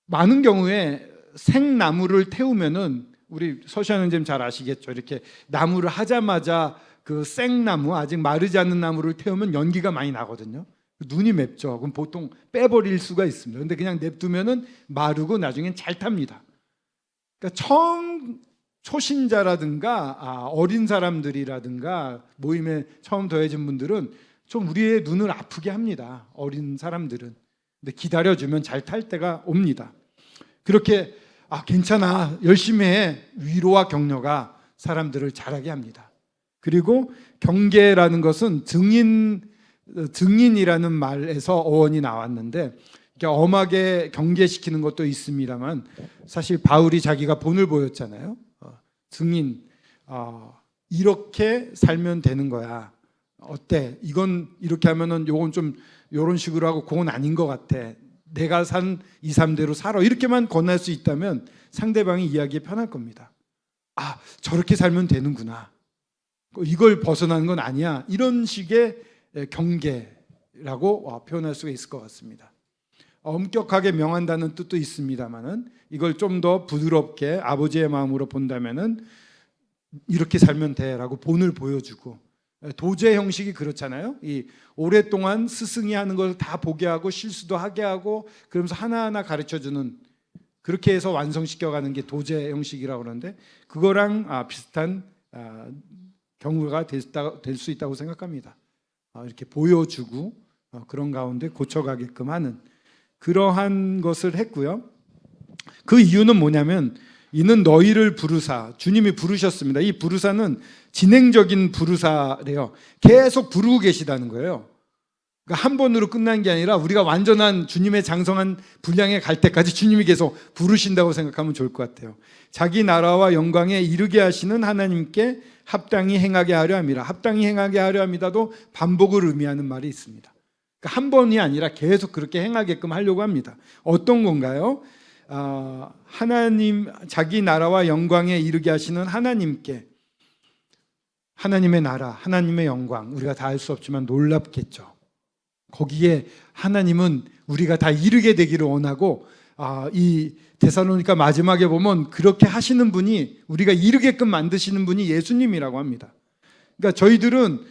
많은 경우에 생나무를 태우면은 우리 서시환 선생님 잘 아시겠죠. 이렇게 나무를 하자마자 그 생나무, 아직 마르지 않는 나무를 태우면 연기가 많이 나거든요. 눈이 맵죠. 그럼 보통 빼버릴 수가 있습니다. 근데 그냥 냅두면은 마르고 나중엔 잘 탑니다. 그러니까 초신자라든가 어린 사람들이라든가 모임에 처음 더해진 분들은 좀 우리의 눈을 아프게 합니다. 어린 사람들은. 근데 기다려주면 잘 탈 때가 옵니다. 그렇게 괜찮아, 열심히 해, 위로와 격려가 사람들을 잘하게 합니다. 그리고 경계라는 것은 증인이라는 말에서 어원이 나왔는데 엄하게 경계시키는 것도 있습니다만 사실 바울이 자기가 본을 보였잖아요. 증인, 이렇게 살면 되는 거야. 어때? 이건 이렇게 하면은 요건 좀 요런 식으로 하고 그건 아닌 것 같아. 내가 산 2, 3대로 살아. 이렇게만 권할 수 있다면 상대방이 이야기에 편할 겁니다. 저렇게 살면 되는구나. 이걸 벗어나는 건 아니야. 이런 식의 경계라고 표현할 수가 있을 것 같습니다. 엄격하게 명한다는 뜻도 있습니다만은 이걸 좀 더 부드럽게 아버지의 마음으로 본다면은 이렇게 살면 돼라고 본을 보여주고, 도제 형식이 그렇잖아요. 이 오랫동안 스승이 하는 걸 다 보게 하고 실수도 하게 하고 그러면서 하나하나 가르쳐주는, 그렇게 해서 완성시켜가는 게 도제 형식이라고 그러는데 그거랑 비슷한 경우가 될 수 있다고 생각합니다. 이렇게 보여주고 그런 가운데 고쳐가게끔 하는 그러한 것을 했고요. 그 이유는 뭐냐면 이는 너희를 부르사, 주님이 부르셨습니다. 이 부르사는 진행적인 부르사래요. 계속 부르고 계시다는 거예요. 그러니까 한 번으로 끝난 게 아니라 우리가 완전한 주님의 장성한 분량에 갈 때까지 주님이 계속 부르신다고 생각하면 좋을 것 같아요. 자기 나라와 영광에 이르게 하시는 하나님께 합당히 행하게 하려 함이라. 합당히 행하게 하려 함이다도 반복을 의미하는 말이 있습니다. 그러니까 한 번이 아니라 계속 그렇게 행하게끔 하려고 합니다. 어떤 건가요? 하나님, 자기 나라와 영광에 이르게 하시는 하나님께, 하나님의 나라, 하나님의 영광, 우리가 다 알 수 없지만 놀랍겠죠. 거기에 하나님은 우리가 다 이르게 되기를 원하고, 이 데살로니가 마지막에 보면 그렇게 하시는 분이, 우리가 이르게끔 만드시는 분이 예수님이라고 합니다. 그러니까 저희들은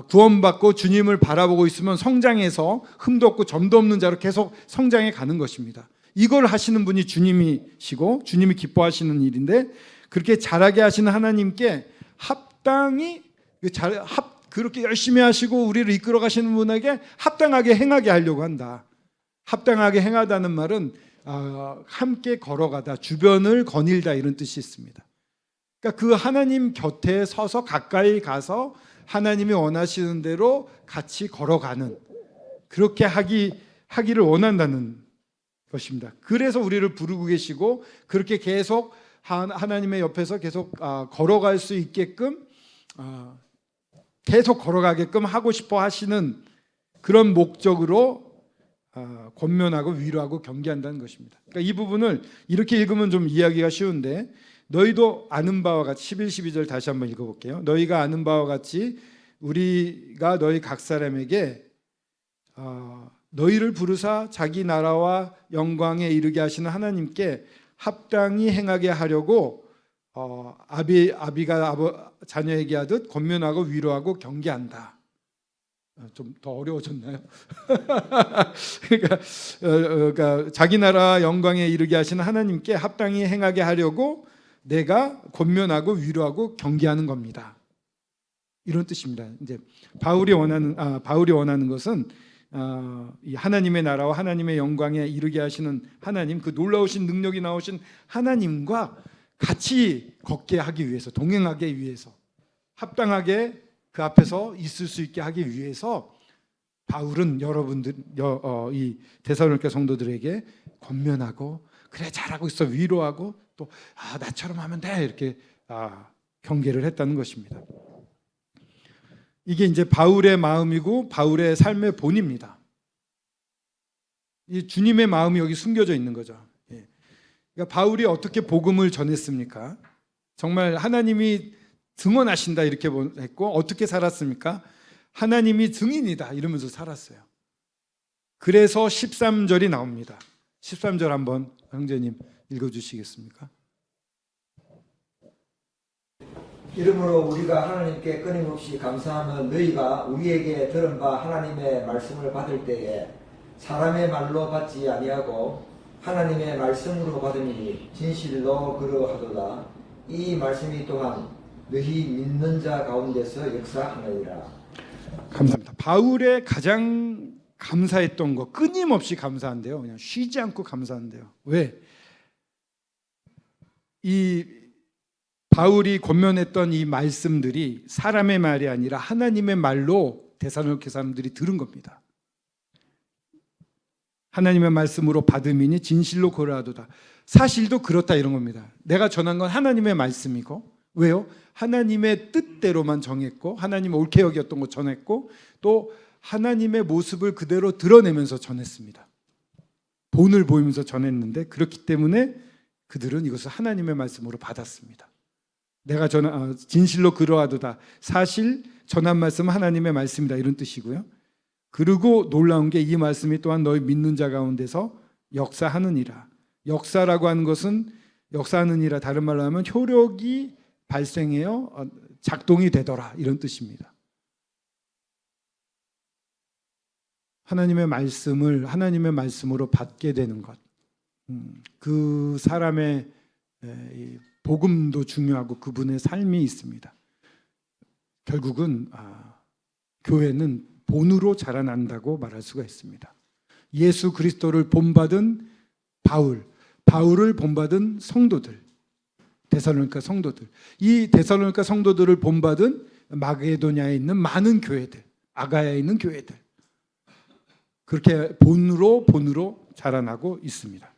구원받고 주님을 바라보고 있으면 성장해서 흠도 없고 점도 없는 자로 계속 성장해 가는 것입니다. 이걸 하시는 분이 주님이시고 주님이 기뻐하시는 일인데, 그렇게 잘하게 하시는 하나님께 합당히 그렇게 열심히 하시고 우리를 이끌어 가시는 분에게 합당하게 행하게 하려고 한다. 합당하게 행하다는 말은 함께 걸어가다, 주변을 거닐다, 이런 뜻이 있습니다. 그러니까 그 하나님 곁에 서서 가까이 가서 하나님이 원하시는 대로 같이 걸어가는, 그렇게 하기를 원한다는 것입니다. 그래서 우리를 부르고 계시고 그렇게 계속 하나님의 옆에서 계속 걸어갈 수 있게끔, 계속 걸어가게끔 하고 싶어 하시는 그런 목적으로 권면하고 위로하고 경계한다는 것입니다. 그러니까 이 부분을 이렇게 읽으면 좀 이해하기가 쉬운데, 너희도 아는 바와 같이, 11, 12절 다시 한번 읽어볼게요. 너희가 아는 바와 같이 우리가 너희 각 사람에게 너희를 부르사 자기 나라와 영광에 이르게 하시는 하나님께 합당히 행하게 하려고 아비가 자녀에게 하듯 권면하고 위로하고 경계한다. 좀 더 어려워졌나요? 그러니까 자기 나라 영광에 이르게 하시는 하나님께 합당히 행하게 하려고 내가 권면하고 위로하고 경계하는 겁니다. 이런 뜻입니다. 이제 바울이 원하는 것은 이 하나님의 나라와 하나님의 영광에 이르게 하시는 하나님, 그 놀라우신 능력이 나오신 하나님과 같이 걷게 하기 위해서, 동행하기 위해서, 합당하게 그 앞에서 있을 수 있게 하기 위해서 바울은 여러분들, 이 데살로니가 성도들에게 권면하고, 그래 잘하고 있어, 위로하고, 또 나처럼 하면 돼, 이렇게 경계를 했다는 것입니다. 이게 이제 바울의 마음이고 바울의 삶의 본입니다. 이 주님의 마음이 여기 숨겨져 있는 거죠. 그러니까 바울이 어떻게 복음을 전했습니까? 정말 하나님이 증언하신다 이렇게 했고 어떻게 살았습니까? 하나님이 증인이다 이러면서 살았어요. 그래서 13절이 나옵니다. 13절 한번 형제님 읽어주시겠습니까? 이러므로 우리가 하나님께 끊임없이 감사하며 너희가 우리에게 들은 바 하나님의 말씀을 받을 때에 사람의 말로 받지 아니하고 하나님의 말씀으로 받으니 진실로 그러하도다. 이 말씀이 또한 너희 믿는 자 가운데서 역사하느니라. 감사합니다. 바울의 가장 감사했던 거 끊임없이 감사한데요. 그냥 쉬지 않고 감사한데요. 왜? 이 바울이 권면했던 이 말씀들이 사람의 말이 아니라 하나님의 말로 데살로니가 사람들이 들은 겁니다. 하나님의 말씀으로 받음이니 진실로 고라하도다. 사실도 그렇다 이런 겁니다. 내가 전한 건 하나님의 말씀이고 왜요? 하나님의 뜻대로만 정했고 하나님 옳게 여겼던 거 전했고 또 하나님의 모습을 그대로 드러내면서 전했습니다. 본을 보이면서 전했는데 그렇기 때문에 그들은 이것을 하나님의 말씀으로 받았습니다. 내가 전한 진실로 그러하도다. 사실 전한 말씀은 하나님의 말씀이다 이런 뜻이고요. 그리고 놀라운 게 이 말씀이 또한 너희 믿는 자 가운데서 역사하느니라. 역사라고 하는 것은 역사하느니라 다른 말로 하면 효력이 발생해요 작동이 되더라 이런 뜻입니다. 하나님의 말씀을 하나님의 말씀으로 받게 되는 것, 그 사람의 복음도 중요하고 그분의 삶이 있습니다. 결국은 교회는 본으로 자라난다고 말할 수가 있습니다. 예수 그리스도를 본받은 바울을 본받은 성도들, 데살로니가 성도들, 이 데살로니가 성도들을 본받은 마게도냐에 있는 많은 교회들, 아가야에 있는 교회들, 그렇게 본으로 자라나고 있습니다.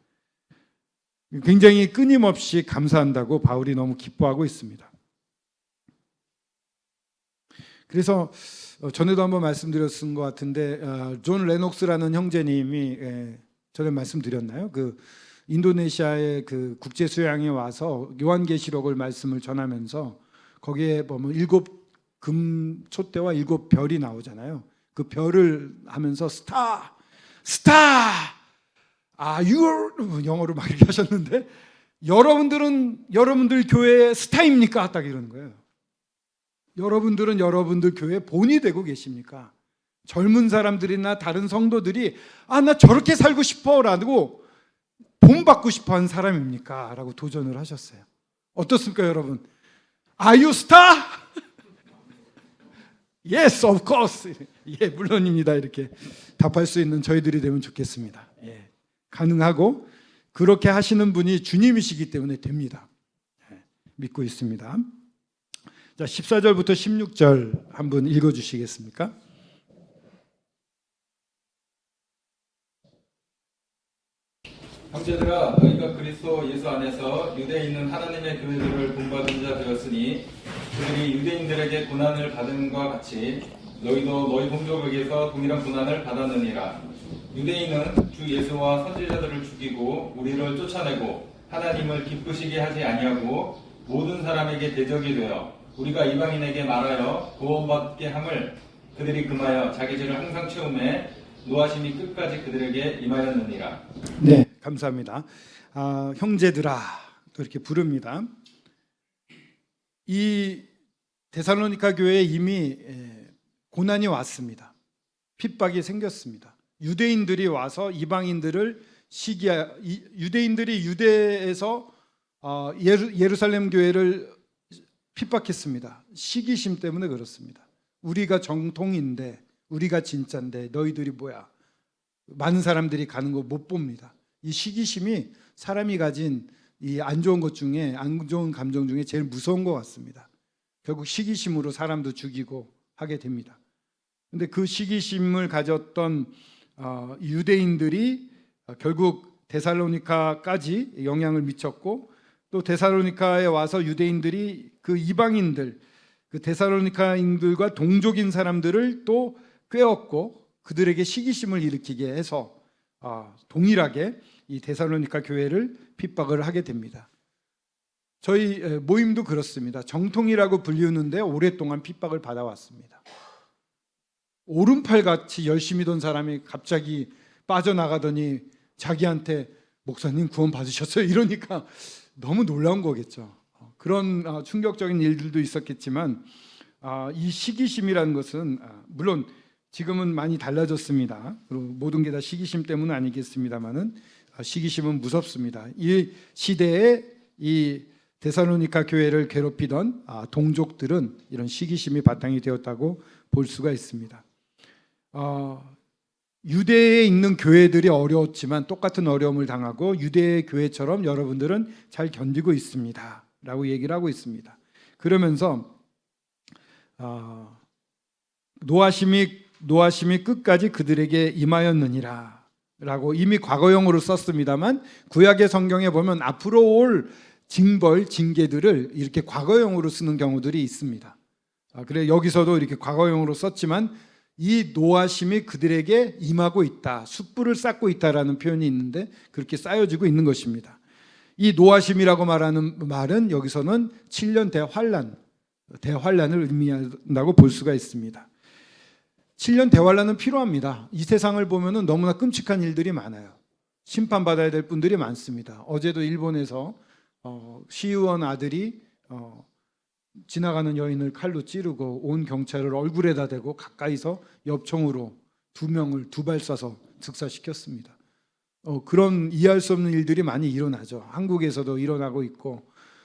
굉장히 끊임없이 감사한다고 바울이 너무 기뻐하고 있습니다. 그래서 전에도 한번 말씀드렸은 것 같은데 존 레녹스라는 형제님이 전에 말씀드렸나요? 그 인도네시아의 그 국제 수양에 와서 요한계시록을 말씀을 전하면서 거기에 보면 7금 촛대와 7별이 나오잖아요. 그 별을 하면서 스타 you're 영어로 막 이렇게 하셨는데 여러분들 교회의 스타입니까? 딱 이러는 거예요. 여러분들은 여러분들 교회 본이 되고 계십니까? 젊은 사람들이나 다른 성도들이 나 저렇게 살고 싶어라고 본받고 싶어하는 사람입니까? 라고 도전을 하셨어요. 어떻습니까 여러분? Are you star? Yes, of course. 예, 물론입니다. 이렇게 답할 수 있는 저희들이 되면 좋겠습니다. 예, 가능하고 그렇게 하시는 분이 주님이시기 때문에 됩니다. 예, 믿고 있습니다. 자, 14절부터 16절 한번 읽어주시겠습니까? 형제들아 너희가 그리스도 예수 안에서 유대에 있는 하나님의 교회들을 본받은 자 되었으니 그들이 유대인들에게 고난을 받음과 같이 너희도 너희 동족에게서 동일한 고난을 받았느니라. 유대인은 주 예수와 선지자들을 죽이고 우리를 쫓아내고 하나님을 기쁘시게 하지 아니하고 모든 사람에게 대적이 되어 우리가 이방인에게 말하여 구원받게 함을 그들이 금하여 자기 죄를 항상 채우매 노하심이 끝까지 그들에게 임하였느니라. 네, 감사합니다. 형제들아 이렇게 부릅니다. 이 데살로니가 교회에 이미 고난이 왔습니다. 핍박이 생겼습니다. 유대인들이 와서 이방인들을 유대인들이 유대에서 예루살렘 교회를 핍박했습니다. 시기심 때문에 그렇습니다. 우리가 정통인데 우리가 진짜인데 너희들이 뭐야? 많은 사람들이 가는 거 못 봅니다. 이 시기심이 사람이 가진 이 안 좋은 것 중에 안 좋은 감정 중에 제일 무서운 것 같습니다. 결국 시기심으로 사람도 죽이고 하게 됩니다. 근데 그 시기심을 가졌던 유대인들이 결국 데살로니카까지 영향을 미쳤고 또 데살로니카에 와서 유대인들이 그 이방인들, 그 데살로니카인들과 동족인 사람들을 또 꿰었고 그들에게 시기심을 일으키게 해서 동일하게 이 데살로니가 교회를 핍박을 하게 됩니다. 저희 모임도 그렇습니다. 정통이라고 불리우는데 오랫동안 핍박을 받아왔습니다. 오른팔같이 열심히 돈 사람이 갑자기 빠져나가더니 자기한테 목사님 구원 받으셨어요? 이러니까 너무 놀라운 거겠죠. 그런 충격적인 일들도 있었겠지만 이 시기심이라는 것은 물론 지금은 많이 달라졌습니다. 그리고 모든 게 다 시기심 때문은 아니겠습니다만은 시기심은 무섭습니다. 이 시대에 이 데살로니가 교회를 괴롭히던 동족들은 이런 시기심이 바탕이 되었다고 볼 수가 있습니다. 유대에 있는 교회들이 어려웠지만 똑같은 어려움을 당하고 유대의 교회처럼 여러분들은 잘 견디고 있습니다 라고 얘기를 하고 있습니다. 그러면서 노하심이 끝까지 그들에게 임하였느니라 라고 이미 과거형으로 썼습니다만 구약의 성경에 보면 앞으로 올 징벌, 징계들을 이렇게 과거형으로 쓰는 경우들이 있습니다. 그래 여기서도 이렇게 과거형으로 썼지만 이 노하심이 그들에게 임하고 있다, 숯불을 쌓고 있다라는 표현이 있는데 그렇게 쌓여지고 있는 것입니다. 이 노하심이라고 말하는 말은 여기서는 7년 대환란을 의미한다고 볼 수가 있습니다. 7년 대환란은 필요합니다. 이 세상을 보면은 너무나 끔찍한 일들이 많아요. 심판받아야 될 분들이 많습니다. 어제도 일본에서 시의원 아들이 지나가는 여인을 칼로 찌르고 온 경찰을 얼굴에다 대고 가까이서 엽총으로 2명을 2발 쏴서 즉사시켰습니다. 그런 이해할 수 없는 일들이 많이 일어나죠. 한국에서도 일어나고 있고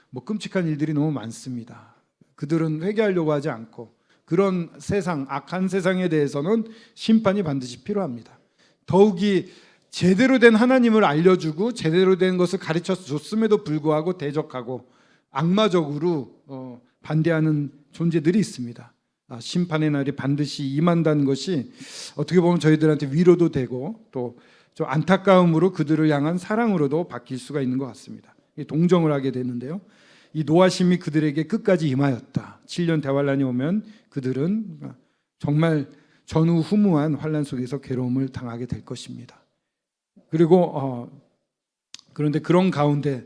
뭐 끔찍한 일들이 너무 많습니다. 그들은 회개하려고 하지 않고 그런 세상, 악한 세상에 대해서는 심판이 반드시 필요합니다. 더욱이 제대로 된 하나님을 알려주고 제대로 된 것을 가르쳐 줬음에도 불구하고 대적하고 악마적으로 반대하는 존재들이 있습니다. 심판의 날이 반드시 임한다는 것이 어떻게 보면 저희들한테 위로도 되고 또 좀 안타까움으로 그들을 향한 사랑으로도 바뀔 수가 있는 것 같습니다. 동정을 하게 되는데요. 이 노하심이 그들에게 끝까지 임하였다. 7년 대환란이 오면 그들은 정말 전후후무한 환란 속에서 괴로움을 당하게 될 것입니다. 그리고 그런데 그런 가운데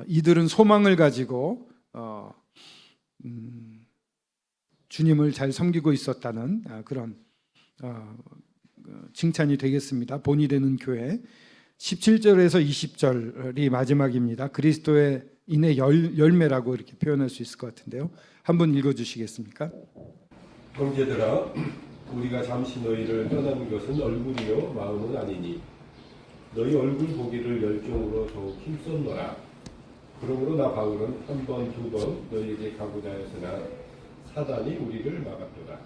이들은 소망을 가지고 주님을 잘 섬기고 있었다는 그런 칭찬이 되겠습니다. 본이 되는 교회 17절에서 20절이 마지막입니다. 그리스도의 인의 열매라고 이렇게 표현할 수 있을 것 같은데요. 한번 읽어주시겠습니까? 형제들아, 우리가 잠시 너희를 떠난 것은 얼굴이요 마음은 아니니 너희 얼굴 보기를 열정으로 더욱 힘썼노라. 그러므로 나 바울은 한 번, 두 번 너희에게 가고자 했으나 사단이 우리를 막았도다.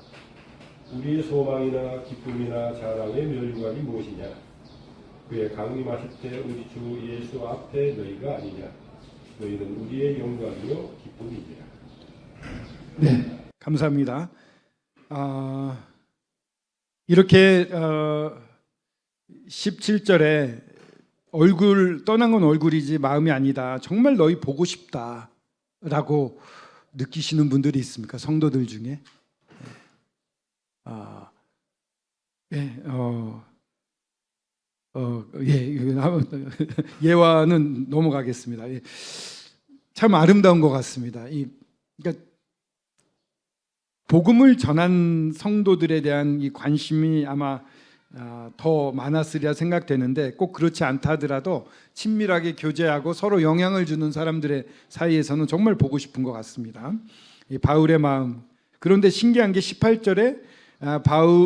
우리의 소망이나 기쁨이나 자랑의 멸류관이 무엇이냐? 그의 강림하실 때 우리 주 예수 앞에 너희가 아니냐? 너희는 우리의 영광이요 기쁨이니라. 네, 감사합니다. 이렇게 17절에 떠난 건 얼굴이지 마음이 아니다. 정말 너희 보고 싶다라고 느끼시는 분들이 있습니까? 성도들 중에? 예화는 넘어가겠습니다. 참 아름다운 것 같습니다. 그러니까 복음을 전한 성도들에 대한 이 관심이 아마 더 많았으리라 생각되는데 꼭 그렇지 않다 하더라도 친밀하게 교제하고 서로 영향을 주는 사람들의 사이에서는 정말 보고 싶은 것 같습니다. 이 바울의 마음. 그런데 신기한 게 18절에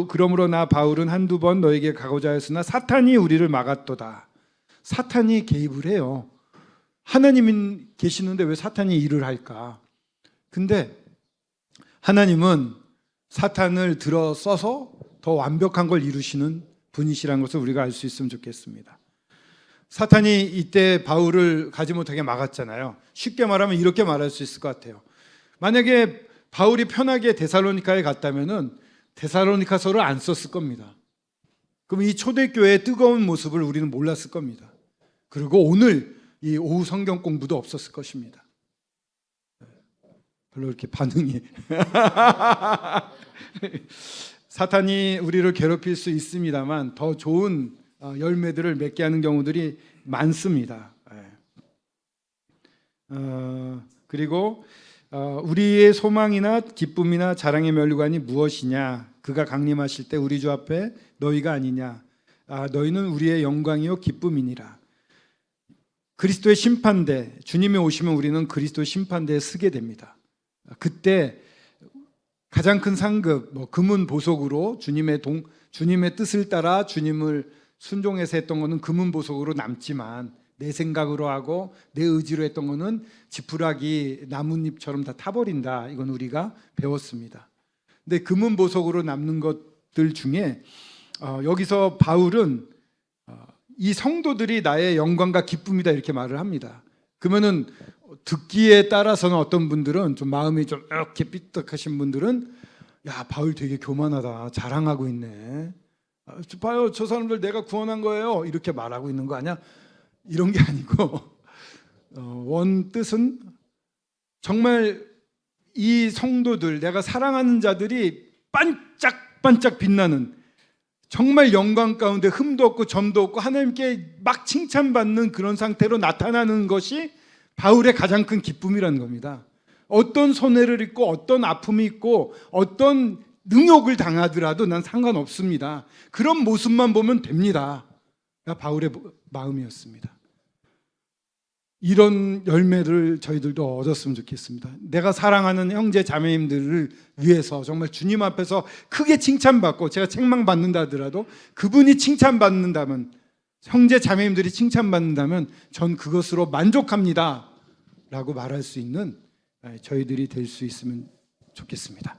그러므로 나 바울은 한두 번 너에게 가고자 했으나 사탄이 우리를 막았도다. 사탄이 개입을 해요. 하나님이 계시는데 왜 사탄이 일을 할까? 근데 하나님은 사탄을 들어 써서 더 완벽한 걸 이루시는 분이시라는 것을 우리가 알 수 있으면 좋겠습니다. 사탄이 이때 바울을 가지 못하게 막았잖아요. 쉽게 말하면 이렇게 말할 수 있을 것 같아요. 만약에 바울이 편하게 데살로니카에 갔다면은 데살로니카서를 안 썼을 겁니다. 그럼 이 초대교회의 뜨거운 모습을 우리는 몰랐을 겁니다. 그리고 오늘 이 오후 성경 공부도 없었을 것입니다. 별로 이렇게 반응이 사탄이 우리를 괴롭힐 수 있습니다만 더 좋은 열매들을 맺게 하는 경우들이 많습니다. 그리고 우리의 소망이나 기쁨이나 자랑의 면류관이 무엇이냐? 그가 강림하실 때 우리 주 앞에 너희가 아니냐? 너희는 우리의 영광이요 기쁨이니라. 그리스도의 심판대, 주님이 오시면 우리는 그리스도의 심판대에 서게 됩니다. 그때 가장 큰 상급, 금은 보석으로 주님의 뜻을 따라 주님을 순종해서 했던 것은 금은 보석으로 남지만 내 생각으로 하고 내 의지로 했던 것은 지푸라기 나뭇잎처럼 다 타버린다. 이건 우리가 배웠습니다. 근데 금은 보석으로 남는 것들 중에 여기서 바울은 이 성도들이 나의 영광과 기쁨이다 이렇게 말을 합니다. 그러면은 듣기에 따라서는 어떤 분들은 좀 마음이 좀 이렇게 삐딱하신 분들은 야 바울 되게 교만하다 자랑하고 있네. 봐요 저 사람들 내가 구원한 거예요 이렇게 말하고 있는 거 아니야? 이런 게 아니고 원 뜻은 정말 이 성도들 내가 사랑하는 자들이 반짝반짝 빛나는 정말 영광 가운데 흠도 없고 점도 없고 하나님께 막 칭찬받는 그런 상태로 나타나는 것이 바울의 가장 큰 기쁨이라는 겁니다. 어떤 손해를 입고 어떤 아픔이 있고 어떤 능욕을 당하더라도 난 상관없습니다. 그런 모습만 보면 됩니다. 바울의 마음이었습니다. 이런 열매를 저희들도 얻었으면 좋겠습니다. 내가 사랑하는 형제 자매님들을 위해서 정말 주님 앞에서 크게 칭찬받고 제가 책망받는다 하더라도 그분이 칭찬받는다면 형제 자매님들이 칭찬받는다면 전 그것으로 만족합니다 라고 말할 수 있는 저희들이 될 수 있으면 좋겠습니다.